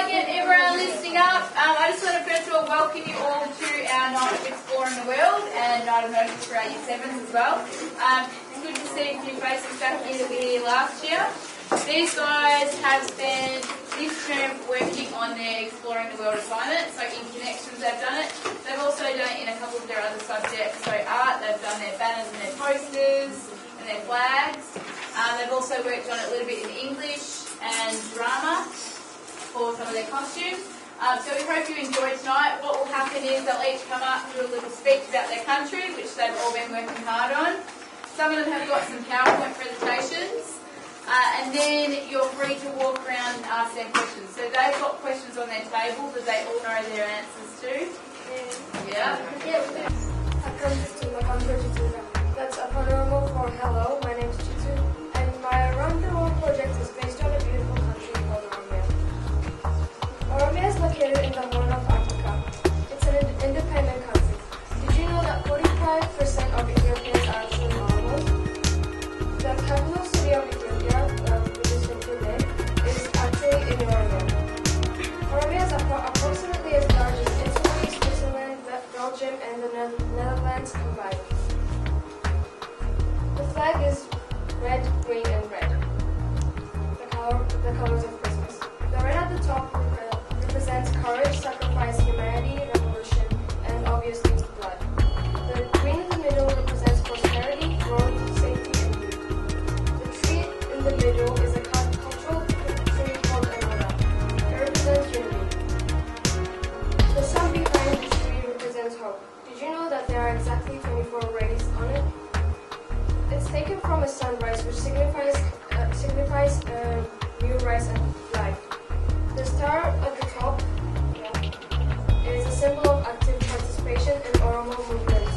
get everyone listening up, I just want to first of all welcome you all to our night of exploring the world and night of notice for our Year 7s as well. It's good to see a few faces back here that were here last year. These guys have spent this term working on their Exploring the World assignment, so in Connections they've done it. They've also done it in a couple of their other subjects, so art, they've done their banners and their posters and their flags. They've also worked on it a little bit in English and drama for some of their costumes. So we hope you enjoy tonight. What will happen is they'll each come up and do a little speech about their country, which they've all been working hard on. Some of them have got some PowerPoint presentations. And then you're free to walk around and ask them questions. So they've got questions on their table that they all know their answers to. Yeah? That's a panorama for hello. My name is Jitu, and my Around the World project is based on a beautiful country called Oromia. Oromia is located in the Horn of Africa. It's an independent country. Did you know that 45% of Ethiopians are actually Oromos? The capital city of Ethiopia, which is is actually in Oromia. Oromia is approximately as large as Italy, Switzerland, Belgium, and the Netherlands combined. The flag is red, green, and red. The colors of Christmas. The red at the top represents courage, sacrifice, humanity, revolution, and obviously blood. The green in the middle represents prosperity, growth, safety, and youth. The tree in the middle is a cultural tree called Anora. It represents unity. The sun behind the tree represents hope. Did you know that there are exactly 24 rays on it? It's taken from a sunrise, which signifies new rise and life. The star at the top is a symbol of active participation in Oromo movement,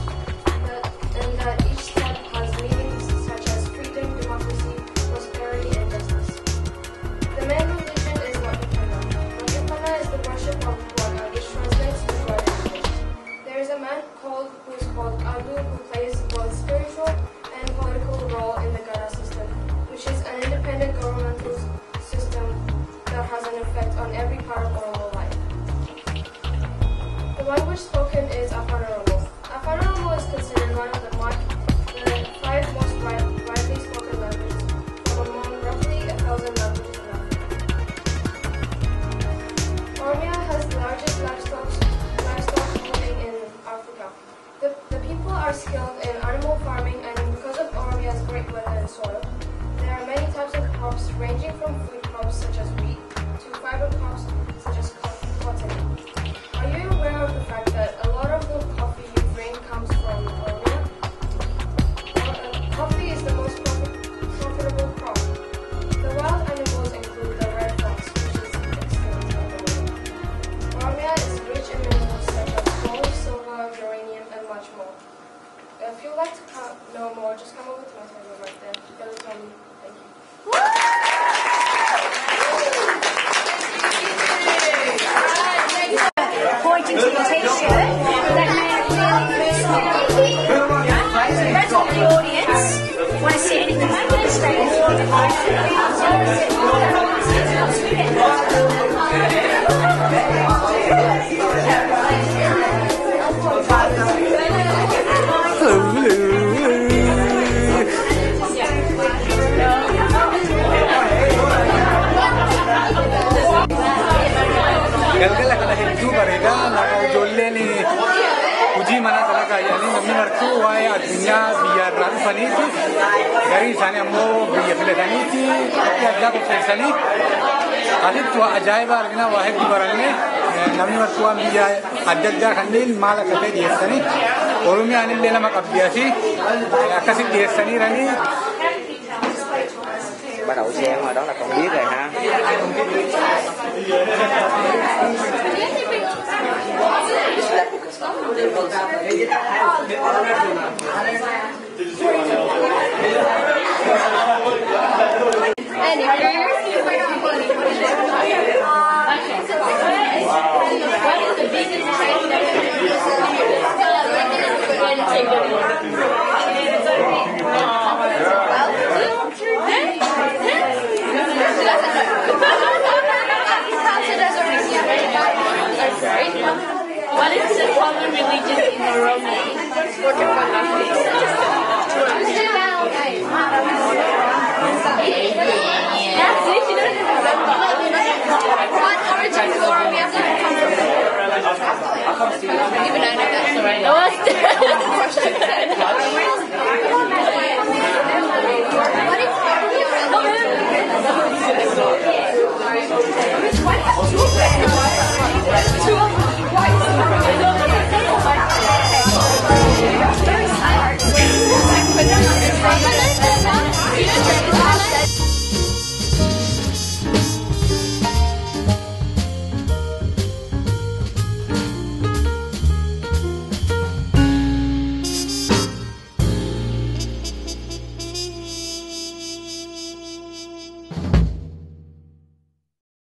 and that each step has meanings such as freedom, democracy, prosperity, and justice. The main religion is Wakipana. Wakipana is the worship of Waka, which translates to God in English. There is a man who is called Abu, who plays both spiritual and political role in the Gada system, which is an independent governmental system that has an effect on every part of Oromo life. The language spoken is Afan Oromo. Afan Oromo is considered one of the 5 most widely spoken languages from among roughly 1,000 languages in Africa. Oromia has the largest livestock holding in Africa. The people are skilled in animal farming, and because of Oromia's great weather and soil, there are many types of crops ranging from food crops such as wheat to fiber crops such as cotton. Are you aware of the fact that a lot of the coffee you drink comes from Oromia? Coffee is the most profitable crop. The wild animals include the red fox, which is extinct at the moment. Oromia is rich in minerals such as gold, silver, uranium, and much more. If you'd like to know more, just come over to my table right there. That'll tell me. Thank you. Pointing to your t-shirt, that may the rest of the audience want to see anything demonstrated for the galgala kana hedduu bareedaa naqa ijoolleen hojii mana dalagaa yaanii namni martuu waa'ee addunyaa biyya irraa dhufaniiti garii isaanii ammoo biyya filataniiti qophii addaa qopheessanii asitti waa ajaa'ibaa argina waa hedduu baranne namni martuu waan biyya adda addaa kanneen maal akka ta'e dhiyeessanii Oromiyaan illee nama qabdi asii akkasitti dhiyeessaniiranii. Bắt đầu xem rồi đó là con biết rồi ha. Anyway. religion in Oromia.